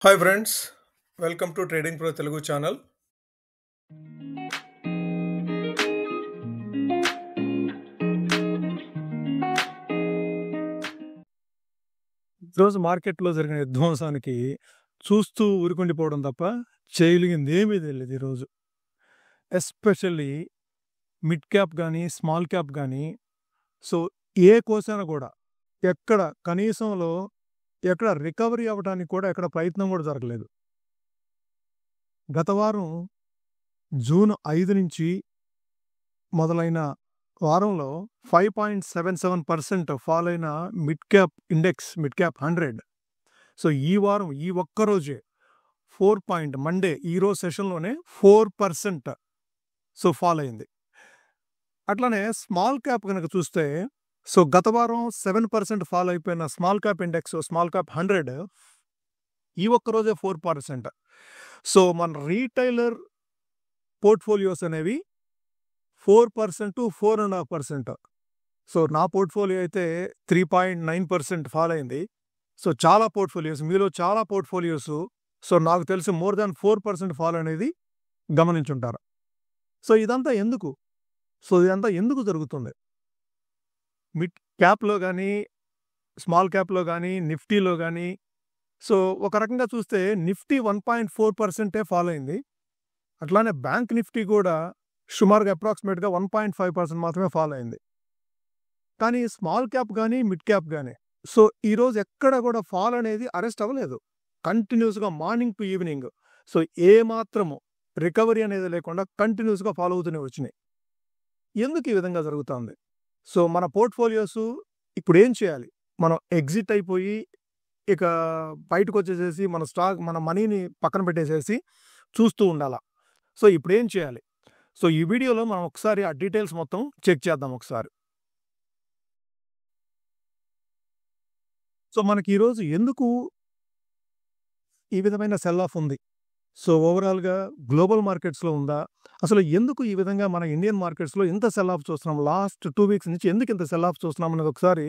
Hi friends, welcome to trading pro Telugu channel. ఈరోజు మార్కెట్లో జరిగిన విధ్వంసానికి చూస్తూ ఊరుకుండిపోవడం తప్ప చేయగలిగింది ఏమీ తెలియదు ఈరోజు. ఎస్పెషల్లీ మిడ్ క్యాప్ కానీ స్మాల్ క్యాప్ కానీ సో ఏ కోసైనా కూడా ఎక్కడ కనీసంలో ఎక్కడ రికవరీ అవ్వడానికి కూడా ఎక్కడ ప్రయత్నం కూడా జరగలేదు. గత వారం జూన్ 5 నుంచి మొదలైన వారంలో 5.77% ఫాల్ అయిన mid cap index, mid cap 100. So ఈ వారం ఈ ఒక్కరోజే 4 మండే ఈరోజు సెషన్లోనే 4% సో ఫాల్ అయింది. అట్లానే స్మాల్ క్యాప్ కనుక చూస్తే సో గత వారం 7% ఫాల్ అయిపోయిన small cap index, small cap 100 ఈ ఒక్కరోజే 4%. సో మన రీటైలర్ పోర్ట్ఫోలియోస్ అనేవి 4% to 4.5%. సో నా పోర్ట్ఫోలియో అయితే 3.9% ఫాల్ అయింది. సో చాలా పోర్ట్ఫోలియోస్, మీలో చాలా పోర్ట్ఫోలియోస్ సో నాకు తెలిసి మోర్ దాన్ 4% ఫాల్ అనేది గమనించుంటారు. సో ఇదంతా ఎందుకు జరుగుతుంది? మిడ్ క్యాప్లో కానీ స్మాల్ క్యాప్లో కానీ నిఫ్టీలో కానీ సో ఒక రకంగా చూస్తే నిఫ్టీ 1.4% ఫాల్ అయింది. అట్లానే బ్యాంక్ నిఫ్టీ కూడా సుమారుగా అప్రాక్సిమేట్గా 1.5% మాత్రమే ఫాల్ అయింది. కానీ స్మాల్ క్యాప్ కానీ మిడ్ క్యాప్ కానీ సో ఈరోజు ఎక్కడ కూడా ఫాల్ అనేది అరెస్ట్ అవ్వలేదు. కంటిన్యూస్గా మార్నింగ్ టు ఈవినింగ్ సో ఏమాత్రము రికవరీ అనేది లేకుండా కంటిన్యూస్గా ఫాలో అవుతూనే వచ్చినాయి. ఎందుకు ఈ విధంగా జరుగుతుంది? సో మన పోర్ట్ఫోలియోస్ ఇప్పుడు ఏం చేయాలి? మనం ఎగ్జిట్ అయిపోయి ఇక బయటకు వచ్చేసేసి మన మనీని పక్కన పెట్టేసేసి చూస్తూ ఉండాలా? సో ఇప్పుడు ఏం చేయాలి? సో ఈ వీడియోలో మనం ఒకసారి ఆ డీటెయిల్స్ మొత్తం చెక్ చేద్దాం ఒకసారి. సో మనకి ఈరోజు ఎందుకు ఈ విధమైన సెల్ ఆఫ్ ఉంది? సో ఓవరాల్గా గ్లోబల్ మార్కెట్స్లో ఉందా? అసలు ఎందుకు ఈ విధంగా మన ఇండియన్ మార్కెట్స్లో ఇంత సెల్ ఆఫ్ చూస్తున్నాం? లాస్ట్ 2 వీక్స్ నుంచి ఎందుకు ఇంత సెల్ ఆఫ్ చూస్తున్నాం అనేది ఒకసారి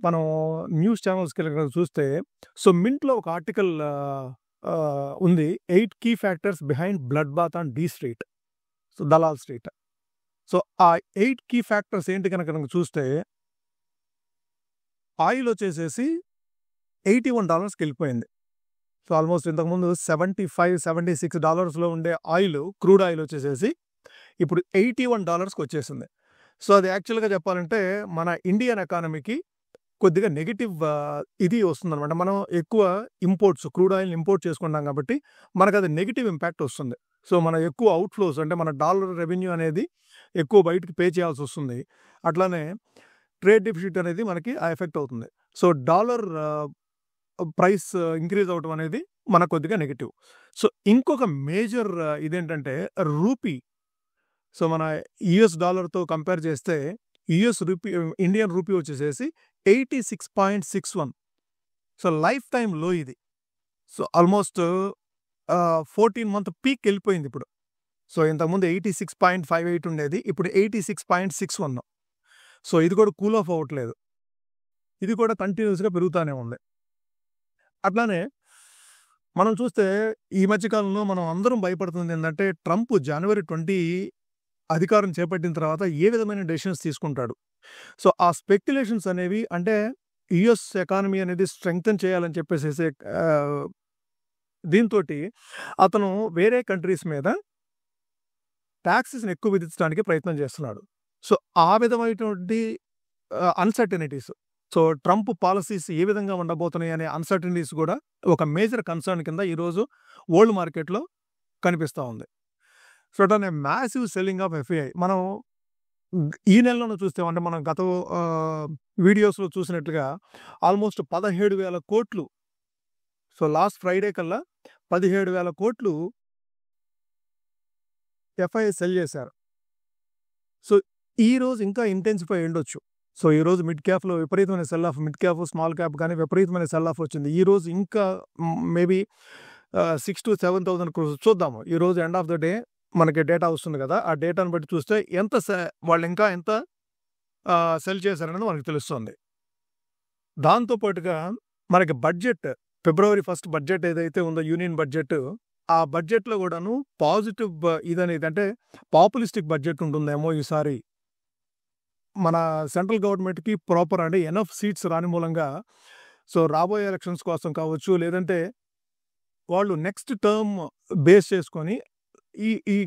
మనం న్యూస్ ఛానల్స్కి వెళ్ళి చూస్తే సో మింట్లో ఒక ఆర్టికల్ ఉంది, 8 key factors behind blood bath on the street, so Dalal street. So ఆ 8 key factors ఏంటి కనుక చూస్తే ఆయిల్ వచ్చేసేసి $81 వెళ్ళిపోయింది. సో ఆల్మోస్ట్ ఇంతకుముందు $75-76 ఉండే ఆయిల్, క్రూడ్ ఆయిల్ వచ్చేసేసి ఇప్పుడు $81 వచ్చేసింది. సో అది యాక్చువల్గా చెప్పాలంటే మన ఇండియన్ ఎకానమీకి కొద్దిగా నెగిటివ్ ఇది వస్తుందన్నమాట. మనం ఎక్కువ ఇంపోర్ట్స్, క్రూడ్ ఆయిల్ ఇంపోర్ట్ చేసుకుంటాం కాబట్టి మనకు అది నెగిటివ్ ఇంపాక్ట్ వస్తుంది. సో మన ఎక్కువ అవుట్ఫ్లోస్ అంటే మన డాలర్ రెవెన్యూ అనేది ఎక్కువ బయటకు పే చేయాల్సి వస్తుంది. అట్లానే ట్రేడ్ డెఫిసిట్ అనేది మనకి ఎఫెక్ట్ అవుతుంది. సో డాలర్ ప్రైస్ ఇంక్రీజ్ అవడం అనేది మనకు కొద్దిగా నెగిటివ్. సో ఇంకొక మేజర్ ఇదేంటంటే రూపీ. సో మన యుఎస్ డాలర్తో కంపేర్ చేస్తే ఇండియన్ రూపీ వచ్చేసేసి 86.61. సో లైఫ్ టైం లో ఇది. సో ఆల్మోస్ట్ 14-month పీక్ వెళ్ళిపోయింది ఇప్పుడు. సో ఇంతకుముందు 86.58 ఉండేది, ఇప్పుడు 86.61. సో ఇది కూడా కూల్ ఆఫ్ అవ్వట్లేదు, ఇది కూడా కంటిన్యూస్గా పెరుగుతూనే ఉంది. అట్లానే మనం చూస్తే ఈ మధ్యకాలంలో మనం అందరం భయపడుతుంది ఏంటంటే ట్రంప్ January 20 అధికారం చేపట్టిన తర్వాత ఏ విధమైన డెసిషన్స్ తీసుకుంటాడు. సో ఆ స్పెక్యులేషన్స్ అనేవి అంటే యుఎస్ ఎకానమీ అనేది స్ట్రెంగ్తన్ చేయాలని చెప్పేసి దీంతో అతను వేరే కంట్రీస్ మీద ట్యాక్సెస్ని ఎక్కువ విధించడానికి ప్రయత్నం చేస్తున్నాడు. సో ఆ విధమైనటువంటి అన్సర్టనిటీస్, సో ట్రంప్ పాలసీస్ ఏ విధంగా ఉండబోతున్నాయి అనే అన్సర్టనిటీస్ కూడా ఒక మేజర్ కన్సర్న్ కింద ఈరోజు వరల్డ్ మార్కెట్లో కనిపిస్తూ ఉంది. సో అట్లానే మ్యాసివ్ సెల్లింగ్ ఆఫ్ ఎఫ్ఐఐ మనం ఈ నెలలోనూ చూస్తే, అంటే మనం గత వీడియోస్లో చూసినట్లుగా ఆల్మోస్ట్ 17,000 కోట్లు. సో లాస్ట్ ఫ్రైడే కల్లా 17,000 కోట్లు ఎఫ్ఐఐ సెల్ చేశారు. సో ఈరోజు ఇంకా ఇంటెన్సిఫై ఉండొచ్చు. సో ఈరోజు మిడ్ క్యాప్లో విపరీతమైన cell of, mid cap small cap కానీ విపరీతమైన సెల్ ఆఫ్ వచ్చింది. ఈరోజు ఇంకా మేబీ 6,000 to 7,000 crores చూద్దాము. ఈరోజు ఎండ్ ఆఫ్ ద డే మనకి డేటా వస్తుంది కదా, ఆ డేటాను బట్టి చూస్తే వాళ్ళు ఇంకా ఎంత సెల్ చేశారనేది మనకు తెలుస్తుంది. దాంతోపాటుగా మనకి బడ్జెట్ ఫిబ్రవరి 1 బడ్జెట్ ఏదైతే ఉందో యూనియన్ బడ్జెట్, ఆ బడ్జెట్‌లో గూడాను పాజిటివ్ ఇదనేది అంటే పాపులిస్టిక్ బడ్జెట్ ఉంటుందేమో ఈసారి. మన సెంట్రల్ గవర్నమెంట్‌కి ప్రాపర్ అంటే ఎనఫ్ సీట్స్ రాని మూలంగా సో, రాబోయే ఎలక్షన్స్ కోసం కావచ్చు, లేదంటే వాళ్ళు నెక్స్ట్ టర్మ్ బేస్ చేసుకొని ఈ ఈ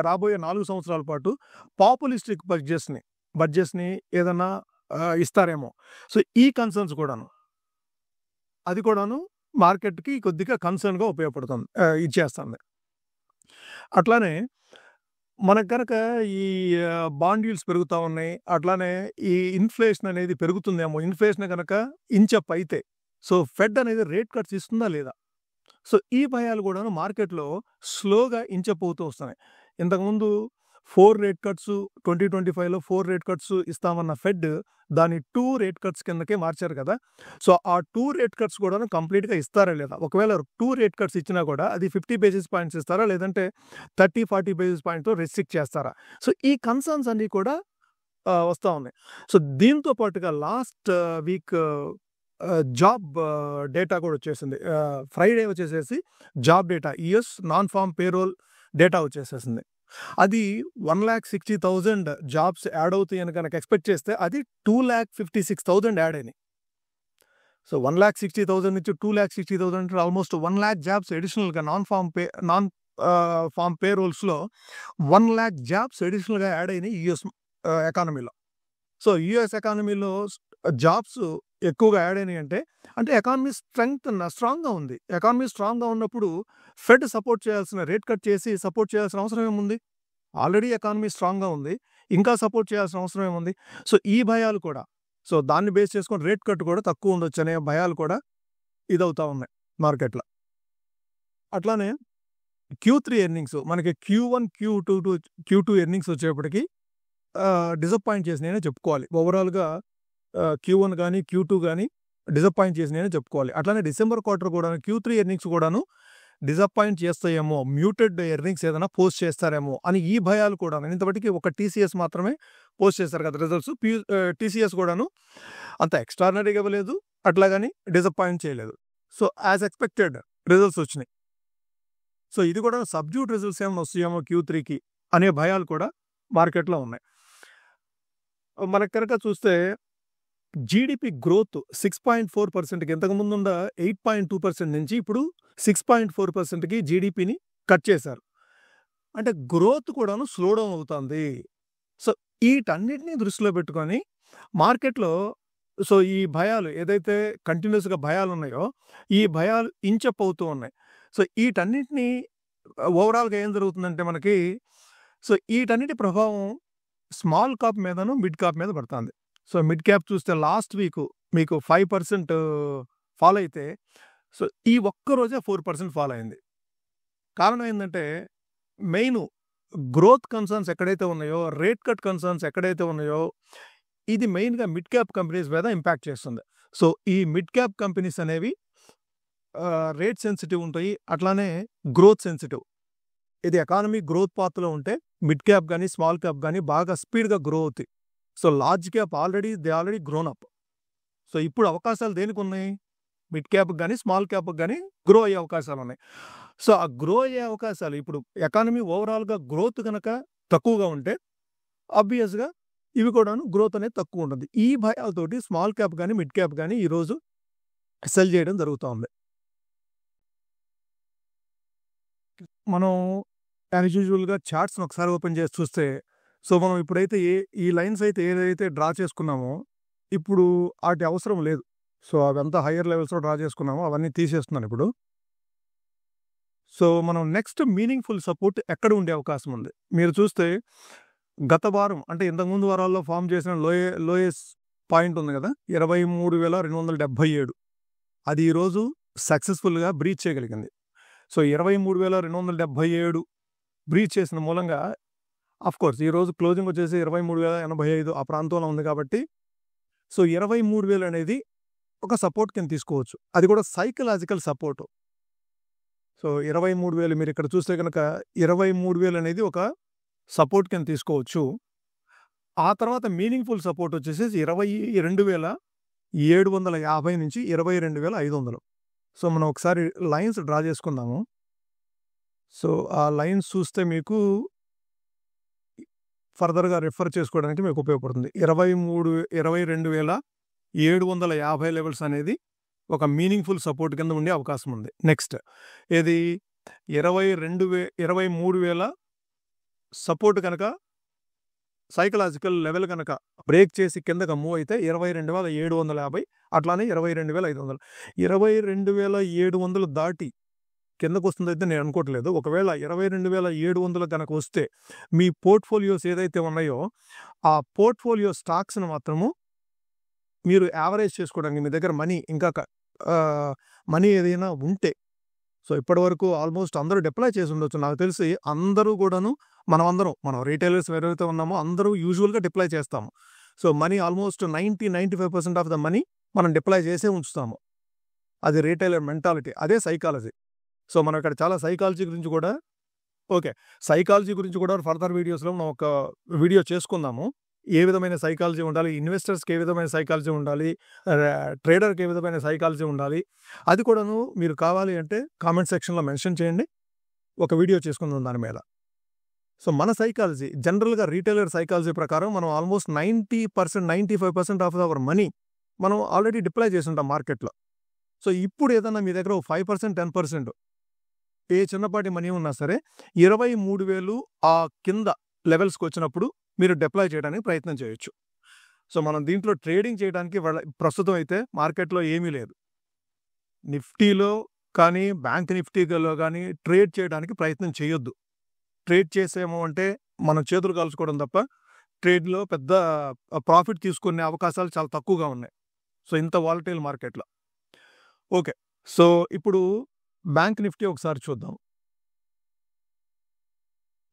రాబోయే 4 సంవత్సరాల పాటు పాపులిస్టిక్ బడ్జెట్స్‌ని ఏదన్నా ఇస్తారేమో. సో, ఈ కన్సర్న్స్ కూడాను. అది కూడాను మార్కెట్‌కి కొద్దిగా కన్సర్న్‌గా ఉపయోగపడుతుంది. ఇచ్చేస్తుంది. అట్లానే మనకు గనక ఈ బాండ్ యీల్డ్స్ పెరుగుతా ఉన్నాయి. అట్లానే ఈ ఇన్‌ఫ్లేషన్ అనేది పెరుగుతుందేమో. ఇన్‌ఫ్లేషన్ గనక ఇంచప్ అయితే, సో, ఫెడ్ అనేది రేట్ కట్స్ ఇస్తుందా లేదా? సో, ఈ భయాలు కూడాను మార్కెట్‌లో స్లోగా ఇంచప్ అవుతూ వస్తున్నాయి. ఇంతకుముందు 4 రేట్ కట్స్ 2025లో 4 రేట్ కట్స్ ఇస్తామన్న ఫెడ్ దాన్ని 2 రేట్ కట్స్ కిందకే మార్చారు కదా! సో, ఆ 2 రేట్ కట్స్ కూడాను కంప్లీట్‌గా ఇస్తారా లేదా? ఒకవేళ 2 రేట్ కట్స్ ఇచ్చినా కూడా అది 50 బేసిస్ పాయింట్స్ ఇస్తారా? లేదంటే 30, 40 బేసిస్ పాయింట్‌తో రెస్ట్రిక్ట్ చేస్తారా? సో, ఈ కన్సర్న్స్ అన్నీ కూడా వస్తా ఉన్నాయి. సో, దీంతో పాటుగా లాస్ట్ వీక్ జాబ్ డేటా కూడా వచ్చేసింది. ఫ్రైడే వచ్చేసేసి job data US non farm payroll data వచ్చేసేసింది. అది 1,60,000 జాబ్స్ యాడ్ అవుతాయని గనక ఎక్స్‌పెక్ట్ చేస్తే అది 2,56,000 యాడ్ అయినాయి. సో, 1,60,000 నుంచి 2,60,000 అంటే ఆల్మోస్ట్ 1,00,000 జాబ్స్ అడిషనల్‌గా నాన్ ఫార్మ్ పేరోల్స్‌లో 1,00,000 జాబ్స్ అడిషనల్‌గా యాడ్ అయినాయి యూఎస్ ఎకానమీలో. సో, యూఎస్ ఎకానమీలో జాబ్స్ ఎక్కువగా యాడ్ అయినాయంటే, అంటే ఎకానమీ స్ట్రాంగ్‌గా ఉంది. ఎకానమీ స్ట్రాంగ్‌గా ఉన్నప్పుడు ఫెడ్ సపోర్ట్ చేయాల్సిన రేట్ కట్ చేసి సపోర్ట్ చేయాల్సిన అవసరం ఏముంది? ఆల్రెడీ ఎకానమీ స్ట్రాంగ్‌గా ఉంది. ఇంకా సపోర్ట్ చేయాల్సిన అవసరం ఏముంది? సో, ఈ భయాలు కూడా, సో, దాన్ని బేస్ చేసుకొని రేట్ కట్ కూడా తక్కువ ఉండొచ్చనే భయాలు కూడా ఇదవుతా ఉన్నాయి మార్కెట్‌లో. అట్లానే Q3 ఎర్నింగ్స్ మనకి Q1, Q2 ఎర్నింగ్స్ వచ్చేప్పటికి డిసప్పాయింట్ చేసినాయనే చెప్పుకోవాలి. ఓవరాల్‌గా Q1 గాని, Q2 గాని డిసప్పాయింట్ చేసినాయనే చెప్పుకోవాలి. అట్లానే డిసెంబర్ క్వార్టర్ కూడాను Q3 ఎర్నింగ్స్ కూడాను డిసప్పాయింట్ చేస్తాయేమో, మ్యూటెడ్ ఎర్నింగ్స్ ఏదైనా పోస్ట్ చేస్తారేమో అని ఈ భయాలు కూడాను. ఇంతవటికి ఒక టీసీఎస్ మాత్రమే పోస్ట్ చేశారు కదా రిజల్ట్స్. టీసీఎస్ కూడాను అంత ఎక్స్ట్రార్డినరీగా ఇవ్వలేదు. అట్లాగని డిసప్పాయింట్ చేయలేదు. సో, యాజ్ ఎక్స్‌పెక్టెడ్ రిజల్ట్స్ వచ్చినాయి. సో, ఇది కూడా సబ్డ్యూడ్ రిజల్ట్స్ ఏమైనా వస్తాయేమో Q3కి అనే భయాలు కూడా మార్కెట్‌లో ఉన్నాయి. మనకు కనుక చూస్తే జీడీపీ గ్రోత్ 6.4%కి ఇంతకుముందున్న 8.2% నుంచి ఇప్పుడు 6.4%కి జీడీపీని కట్ చేశారు. అంటే గ్రోత్ కూడాను స్లో డౌన్ అవుతుంది. సో, ఈటన్నిటిని దృష్టిలో పెట్టుకొని మార్కెట్‌లో సో, ఈ భయాలు ఏదైతే కంటిన్యూయస్‌గా భయాలున్నాయో, ఈ భయాలు ఇంచప్ అవుతూ ఉన్నాయి. సో, ఈటన్నిటిని ఓవరాల్‌గా ఏం జరుగుతుందంటే మనకి, సో, ఈటన్నిటి ప్రభావం స్మాల్ కాప్ మీదను, మిడ్ కాప్ మీద పడతాంది. సో, మిడ్ క్యాప్ చూస్తే లాస్ట్ వీక్ మీకు 5% ఫాల్ అయితే, సో, ఈ ఒక్క రోజే 4% ఫాల్ అయింది. కారణం ఏందంటే మెయిన్ గ్రోత్ కన్సర్న్స్ ఎక్కడైతే ఉన్నాయో, రేట్ కట్ కన్సర్న్స్ ఎక్కడైతే ఉన్నాయో, ఇది మెయిన్‌గా మిడ్ క్యాప్ కంపెనీస్ మీద ఇంపాక్ట్ చేస్తుంది. సో, ఈ మిడ్ క్యాప్ కంపెనీస్ అనేవి రేట్ సెన్సిటివ్ ఉంటాయి. అట్లానే గ్రోత్ సెన్సిటివ్. ఇది ఎకానమీ గ్రోత్ పాత్‌లో ఉంటే మిడ్ క్యాప్ గాని, స్మాల్ క్యాప్ గాని బాగా స్పీడ్‌గా గ్రో అవుతాయి. So, large cap they already grown up. So, ఇప్పుడు అవకాశాలు దేనికున్నాయి? మిడ్ క్యాప్‌కి గాని, స్మాల్ క్యాప్‌కి గాని గ్రో అయ్యే అవకాశాలున్నాయి. సో, ఆ గ్రో అయ్యే అవకాశాలు ఇప్పుడు ఎకానమీ ఓవరాల్‌గా గ్రోత్ గనక తక్కువగా ఉంటే ఆబ్వియస్‌గా ఇవి కూడాను గ్రోత్ అనేది తక్కువ ఉంటుంది. ఈ భయాలతోటి స్మాల్ క్యాప్ గాని, మిడ్ క్యాప్ గాని ఈరోజు సెల్ చేయడం జరుగుతా ఉంది. మనం యాజ్ యూజువల్‌గా చార్ట్స్‌ని ఒకసారి ఓపెన్ చేసి చూస్తే, సో, మనం ఇప్పుడైతే ఈ లైన్స్ అయితే ఏదైతే డ్రా చేసుకున్నామో, ఇప్పుడు ఆటి అవసరం లేదు. సో, అవంతా హైయర్ లెవెల్స్‌లో డ్రా చేసుకున్నామో అవన్నీ తీసేస్తున్నాను ఇప్పుడు. సో, మనం నెక్స్ట్ మీనింగ్‌ఫుల్ సపోర్ట్ ఎక్కడ ఉండే అవకాశం ఉంది? మీరు చూస్తే గత వారం అంటే ఇంతకుముందు వారాల్లో ఫార్మ్ చేసిన లోయెస్ట్ పాయింట్ ఉంది కదా! 23,277 అది ఈరోజు సక్సెస్‌ఫుల్‌గా బ్రీచ్ చేయగలిగింది. సో, 23,277 బ్రీచ్ చేసిన మూలంగా ఆఫ్‌కోర్స్ ఈరోజు క్లోజింగ్ వచ్చేసి 23,085 ఆ ప్రాంతంలో ఉంది కాబట్టి, సో, 23,000 అనేది ఒక సపోర్ట్ కింద తీసుకోవచ్చు. అది కూడా సైకలాజికల్ సపోర్ట్. సో, 23,000 మీరు ఇక్కడ చూస్తే గనక 23,000 అనేది ఒక సపోర్ట్ కింద తీసుకోవచ్చు. ఆ తర్వాత మీనింగ్‌ఫుల్ సపోర్ట్ వచ్చేసేసి 22,750 నుంచి 22,500. సో మనం ఒకసారి లైన్స్ డ్రా చేసుకుందాము. సో ఆ లైన్స్ చూస్తే మీకు ఫర్దర్‌గా రిఫర్ చేసుకోవడానికి మీకు ఉపయోగపడుతుంది. 22,750 లెవెల్స్ అనేది ఒక మీనింగ్‌ఫుల్ సపోర్ట్ కింద ఉండే అవకాశం ఉంది. నెక్స్ట్ ఏది 23,000 సపోర్ట్ కనుక సైకలాజికల్ లెవెల్ కనుక బ్రేక్ చేసి కిందకి మూవ్ అయితే 22,750 అట్లానే 22,500. 22,700 దాటి కిందకొస్తుందయితే నేను అనుకోవట్లేదు. ఒకవేళ 22,700 గనక వస్తే మీ పోర్ట్‌ఫోలియోస్ ఏదైతే ఉన్నాయో ఆ పోర్ట్‌ఫోలియో స్టాక్స్‌ని మాత్రము మీరు యావరేజ్ చేసుకోవడానికి మీ దగ్గర మనీ ఏదైనా ఉంటే, సో ఇప్పటివరకు ఆల్మోస్ట్ అందరూ డిప్లాయ్ చేసి ఉండొచ్చు. నాకు తెలిసి అందరూ కూడాను మనం రిటైలర్స్ ఎవరైతే ఉన్నామో అందరూ యూజువల్‌గా డిప్లాయ్ చేస్తాము. So money almost 95% of the money మనం డిప్లాయ్ చేసే ఉంచుతాము. అది రిటైలర్ మెంటాలిటీ. అదే సైకాలజీ. సో మనం ఇక్కడ చాలా సైకాలజీ గురించి కూడా ఫర్దర్ వీడియోస్‌లో మనం ఒక వీడియో చేసుకుందాము. ఏ విధమైన సైకాలజీ ఉండాలి, ఇన్వెస్టర్స్‌కి ఏ విధమైన సైకాలజీ ఉండాలి, ట్రేడర్‌కి ఏ విధమైన సైకాలజీ ఉండాలి, అది కూడాను మీరు కావాలి అంటే కామెంట్ సెక్షన్‌లో మెన్షన్ చేయండి. ఒక వీడియో చేసుకుందాం దాని మీద. సో మన సైకాలజీ జనరల్‌గా రిటైలర్ సైకాలజీ ప్రకారం మనం ఆల్మోస్ట్ 90%, 95% ఆఫ్ అవర్ మనీ మనం ఆల్రెడీ డిప్లాయ్ చేసి ఉంటాం మార్కెట్‌లో. సో ఇప్పుడు ఏదన్నా మీ దగ్గర 5%, 10% ఏ చిన్నపాటి మనీ ఉన్నా సరే 23,000 ఆ కింద లెవెల్స్‌కి వచ్చినప్పుడు మీరు డిప్లాయ్ చేయడానికి ప్రయత్నం చేయొచ్చు. సో మనం దీంట్లో ట్రేడింగ్ చేయడానికి ప్రస్తుతం అయితే మార్కెట్‌లో ఏమీ లేదు. నిఫ్టీలో కానీ, బ్యాంక్ నిఫ్టీలో కానీ ట్రేడ్ చేయడానికి ప్రయత్నం చేయొద్దు. ట్రేడ్ చేసాము అంటే మనం చేతులు కాల్చుకోవడం తప్ప ట్రేడ్‌లో పెద్ద ప్రాఫిట్ తీసుకునే అవకాశాలు చాలా తక్కువగా ఉన్నాయి. సో ఇంత వాలటైల్ మార్కెట్‌లో. ఓకే. సో ఇప్పుడు బ్యాంక్ నిఫ్టీ ఒకసారి చూద్దాం.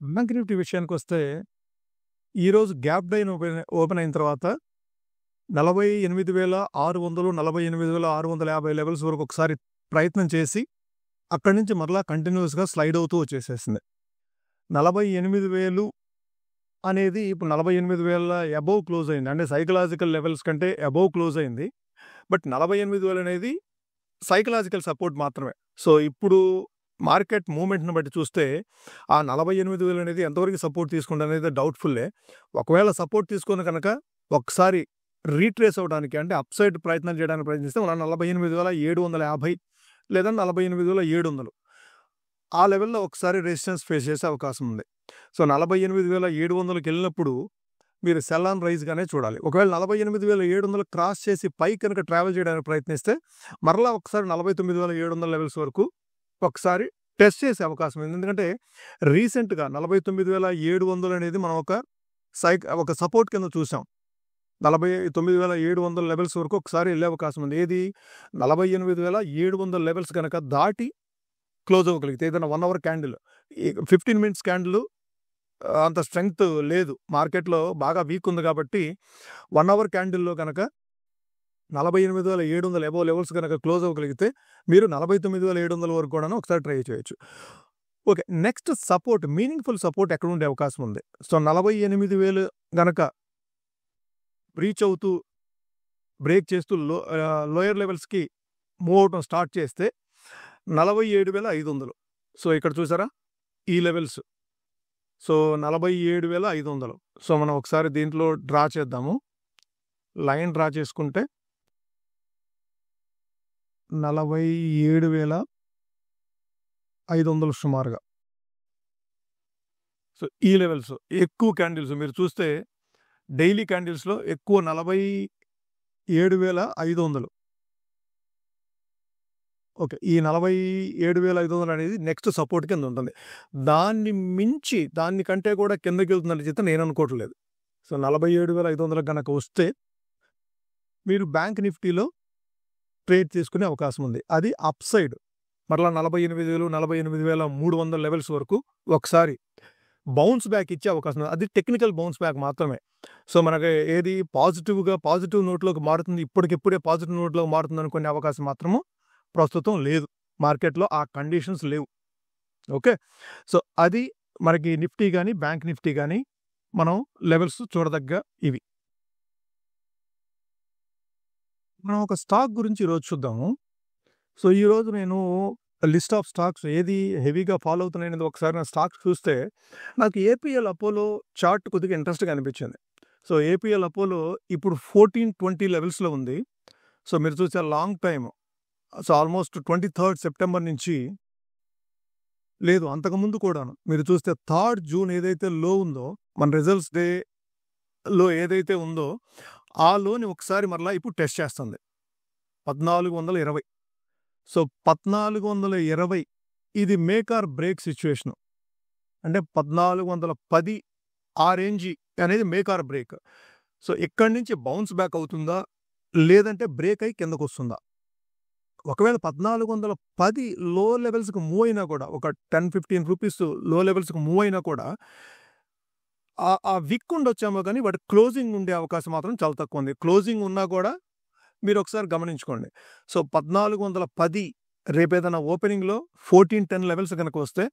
బ్యాంక్ నిఫ్టీ విషయానికొస్తే ఈరోజు గ్యాప్ డౌన్ ఓపెన్ అయిన తర్వాత 48,600, 48,650 లెవెల్స్ వరకు ఒకసారి ప్రయత్నం చేసి అక్కడి నుంచి మరలా కంటిన్యూస్‌గా స్లైడ్ అవుతూ వచ్చేసేసింది. 48,000 అనేది ఇప్పుడు 48,000 అబోవ్ క్లోజ్ అయింది. అంటే సైకలాజికల్ లెవెల్స్ కంటే అబోవ్ క్లోజ్ అయింది. బట్ 48,000 అనేది సైకలాజికల్ సపోర్ట్ మాత్రమే. సో ఇప్పుడు మార్కెట్ మూవ్‌మెంట్‌ని బట్టి చూస్తే ఆ 48,000 అనేది ఎంతవరకు సపోర్ట్ తీసుకుందనేది డౌట్‌ఫుల్లే. ఒకవేళ సపోర్ట్ తీసుకొని కనుక ఒకసారి రీట్రేస్ అవ్వడానికి అంటే అప్ సైడ్ ప్రయత్నం చేయడానికి ప్రయత్నిస్తే మనం 48,750 లేదా 48,700 ఆ లెవెల్‌లో ఒకసారి రెసిస్టెన్స్ ఫేస్ చేసే అవకాశం ఉంది. సో 48,700కి వెళ్ళినప్పుడు మీరు సెల్ ఆన్ రైజ్‌గానే చూడాలి. ఒకవేళ 48,700 క్రాస్ చేసి పైకి కనుక ట్రావెల్ చేయడానికి ప్రయత్నిస్తే మరలా ఒకసారి 49,700 లెవెల్స్ వరకు ఒకసారి టెస్ట్ చేసే అవకాశం ఉంది. ఎందుకంటే రీసెంట్‌గా 49,700 అనేది మనం ఒక సపోర్ట్ కింద చూసాం. 49,700 లెవెల్స్ వరకు ఒకసారి వెళ్ళే అవకాశం ఉంది. ఏది 48,700 లెవెల్స్ కనుక దాటి క్లోజ్ అవ్వగలిగితే ఏదైనా 1 అవర్ క్యాండిల్, 15 మినిట్స్ క్యాండిల్ అంత స్ట్రెంగ్త్ లేదు. మార్కెట్‌లో బాగా వీక్ ఉంది కాబట్టి 1 అవర్ క్యాండిల్‌లో కనుక 48,700 అబోవ్ లెవెల్స్ కనుక క్లోజ్ అవ్వగలిగితే మీరు 49,700 వరకు కూడాను ఒకసారి ట్రై చేయొచ్చు. Okay. Next support, meaningful support ఎక్కడ ఉండే అవకాశం ఉంది. సో 48,000 గనక బ్రేక్ చేస్తూ లోయర్ లెవెల్స్‌కి మూవ్ అవటం స్టార్ట్ చేస్తే 47,500. సో ఇక్కడ చూసారా ఈ లెవెల్స్. సో 47,500. సో మనం ఒకసారి దీంట్లో డ్రా చేద్దాము. లైన్ డ్రా చేసుకుంటే 47,500 సుమారుగా. సో ఈ లెవెల్స్ ఎక్కువ క్యాండిల్స్ మీరు చూస్తే డైలీ క్యాండిల్స్‌లో ఎక్కువ 47,500. ఓకే. ఈ 47,500 అనేది నెక్స్ట్ సపోర్ట్ కింద ఉంటుంది. దాని కంటే కూడా కిందకి వెళ్తుందని చెప్పి నేను అనుకోవట్లేదు. సో 47,500 గనక వస్తే మీరు బ్యాంక్ నిఫ్టీలో ట్రేడ్ తీసుకునే అవకాశం ఉంది. అది అప్ సైడ్ మరలా 48,000, 48,300 లెవెల్స్ వరకు ఒకసారి బౌన్స్ బ్యాక్ ఇచ్చే అవకాశం ఉంది. అది టెక్నికల్ బౌన్స్ బ్యాక్ మాత్రమే. సో మనకి ఏది పాజిటివ్ నోట్‌లోకి మారుతుంది, ఇప్పటికిప్పుడే పాజిటివ్ నోట్‌లోకి మారుతుంది అనుకునే అవకాశం మాత్రము ప్రస్తుతం లేదు. మార్కెట్‌లో ఆ కండిషన్స్ లేవు. ఓకే. సో అది మనకి నిఫ్టీ గాని, బ్యాంక్ నిఫ్టీ గాని మనం లెవెల్స్ చూడదగ్గ ఇవి. మనం ఒక స్టాక్ గురించి ఈరోజు చూద్దాము. సో ఈరోజు నేను లిస్ట్ ఆఫ్ స్టాక్స్ ఏది హెవీగా ఫాలో అవుతున్నాయనేది ఒకసారి నా స్టాక్స్ చూస్తే నాకు ఏపీఎల్ అపోలో చార్ట్ కొద్దిగా ఇంట్రెస్ట్గా అనిపించింది. సో ఏపీఎల్ అపోలో ఇప్పుడు 1420 లెవెల్స్లో ఉంది. సో మీరు చూసే long time, so almost 23rd September నుంచి లేదు, అంతకుముందు కూడాను మీరు చూస్తే 3rd జూన్ ఏదైతే లో ఉందో, మన రిజల్ట్స్ డే లో ఏదైతే ఉందో ఆ లోని ఒకసారి మరలా ఇప్పుడు టెస్ట్ చేస్తుంది 1420. సో 1420 ఇది మేక్ ఆర్ బ్రేక్ సిచ్యువేషన్. అంటే 1410 ఆ రేంజ్ అనేది మేక్ ఆర్ బ్రేక్. సో ఇక్కడి నుంచి బౌన్స్ బ్యాక్ అవుతుందా లేదంటే బ్రేక్ అయి కిందకు వస్తుందా? ఒకవేళ 1410 లో లెవెల్స్కి మూవ్ అయినా కూడా, ఒక 10-15 రూపీస్ లో లెవెల్స్కి మూవ్ అయినా కూడా ఆ విక్ ఉండొచ్చామో కానీ వాటి క్లోజింగ్ ఉండే అవకాశం మాత్రం చాలా తక్కువ ఉంది. క్లోజింగ్ ఉన్నా కూడా మీరు ఒకసారి గమనించుకోండి. సో 1410 రేపేదైనా ఓపెనింగ్లో 1410 లెవెల్స్ కనుక వస్తే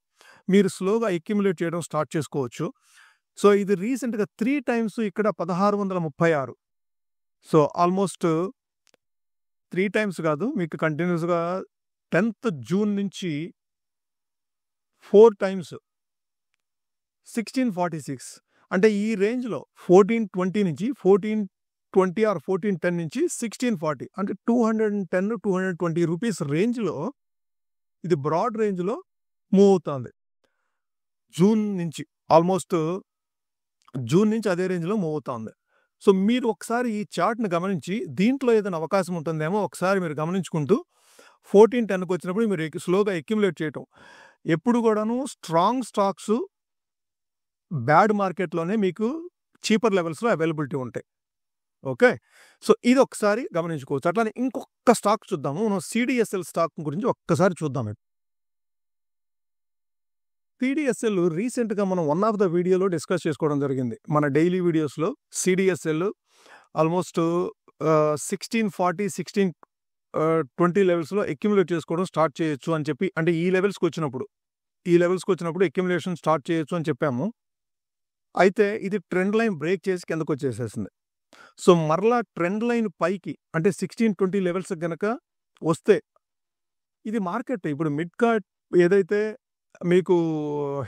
మీరు స్లోగా అక్యుములేట్ చేయడం స్టార్ట్ చేసుకోవచ్చు. సో ఇది రీసెంట్గా 3 టైమ్స్ ఇక్కడ 1636. సో ఆల్మోస్ట్ 3 టైమ్స్ కాదు, మీకు కంటిన్యూస్గా 10th జూన్ నుంచి 4 టైమ్స్ 1646. అంటే ఈ రేంజ్లో 1420 నుంచి 1420 ఆర్ 1410 నుంచి 1640, అంటే 210-220 రూపీస్ రేంజ్లో ఇది బ్రాడ్ రేంజ్లో మూవ్ అవుతుంది. జూన్ నుంచి ఆల్మోస్ట్ జూన్ నుంచి అదే రేంజ్లో మూవ్ అవుతుంది. సో మీరు ఒకసారి ఈ చార్ట్ని గమనించి దీంట్లో ఏదైనా అవకాశం ఉంటుందేమో ఒకసారి మీరు గమనించుకుంటూ 1410కి వచ్చినప్పుడు మీరు స్లోగా అక్యుములేట్ చేయటం. ఎప్పుడు కూడాను స్ట్రాంగ్ స్టాక్స్ బ్యాడ్ మార్కెట్లోనే మీకు చీపర్ లెవెల్స్లో అవైలబిలిటీ ఉంటాయి. ఓకే, సో ఇది ఒకసారి గమనించుకోవచ్చు. అట్లానే ఇంకొక స్టాక్ చూద్దాము. మనం సిడిఎస్ఎల్ స్టాక్ గురించి ఒక్కసారి చూద్దాం. సిడిఎస్ఎల్ రీసెంట్గా మనం వన్ ఆఫ్ ద వీడియోలో డిస్కస్ చేసుకోవడం జరిగింది. మన డైలీ వీడియోస్లో సిడిఎస్ఎల్ ఆల్మోస్ట్ 1640, 1620 లెవెల్స్లో అక్యుములేట్ చేసుకోవడం స్టార్ట్ చేయొచ్చు అని చెప్పి, అంటే ఈ లెవెల్స్కి వచ్చినప్పుడు అక్యుములేషన్ స్టార్ట్ చేయొచ్చు అని చెప్పాము. అయితే ఇది ట్రెండ్ లైన్ బ్రేక్ చేసి కిందకు వచ్చేసేసింది. సో మరలా ట్రెండ్ లైన్ పైకి అంటే 1620 లెవెల్స్ కనుక వస్తే ఇది మార్కెట్ ఇప్పుడు మిడ్ క్యాప్ ఏదైతే మీకు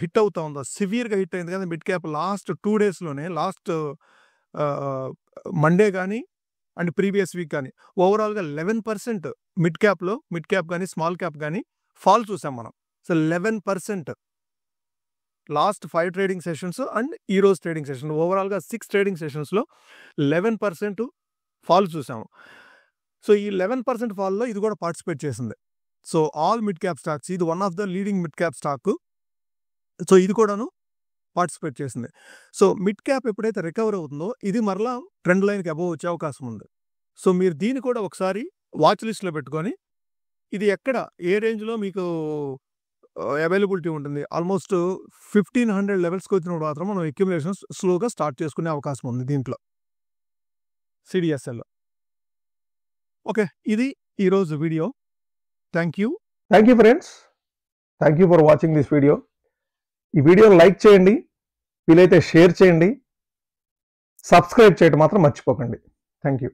హిట్ అవుతా ఉందో, సివియర్గా హిట్ అయింది కదా మిడ్ క్యాప్ లాస్ట్ 2 డేస్లోనే, లాస్ట్ మండే కానీ అండ్ ప్రీవియస్ వీక్ కానీ ఓవరాల్గా 11% మిడ్ క్యాప్ కానీ స్మాల్ క్యాప్ కానీ ఫాల్ చూసాం మనం. So 11% last 5 trading sessions and ఈ రోజు ట్రేడింగ్ సెషన్, ఓవరాల్గా 6 ట్రేడింగ్ సెషన్స్లో 11% ఫాల్ చూసాము. సో ఈ 11% ఫాల్లో ఇది కూడా పార్టిసిపేట్ చేసింది. So all mid cap stocks, ఇది one of the leading mid cap stock. So ఇది కూడాను పార్టిసిపేట్ చేసింది. సో మిడ్ క్యాప్ ఎప్పుడైతే రికవర్ అవుతుందో ఇది మరలా ట్రెండ్ లైన్కి అబోవ్ వచ్చే అవకాశం ఉంది. సో మీరు దీన్ని కూడా ఒకసారి వాచ్ లిస్ట్లో పెట్టుకొని ఇది ఎక్కడ ఏ రేంజ్లో మీకు అవైలబిలిటీ ఉంటుంది, ఆల్మోస్ట్ 1500 లెవెల్స్కి వచ్చినప్పుడు మాత్రం మనం అక్యుములేషన్ స్లోగా స్టార్ట్ చేసుకునే అవకాశం ఉంది దీంట్లో సిడిఎస్ఎల్. ఓకే, ఇది ఈరోజు video. Thank you friends, thank you for watching this video. ఈ వీడియోని లైక్ చేయండి, వీలైతే షేర్ చేయండి, సబ్స్క్రైబ్ చేయడం మాత్రం మర్చిపోకండి. Thank you.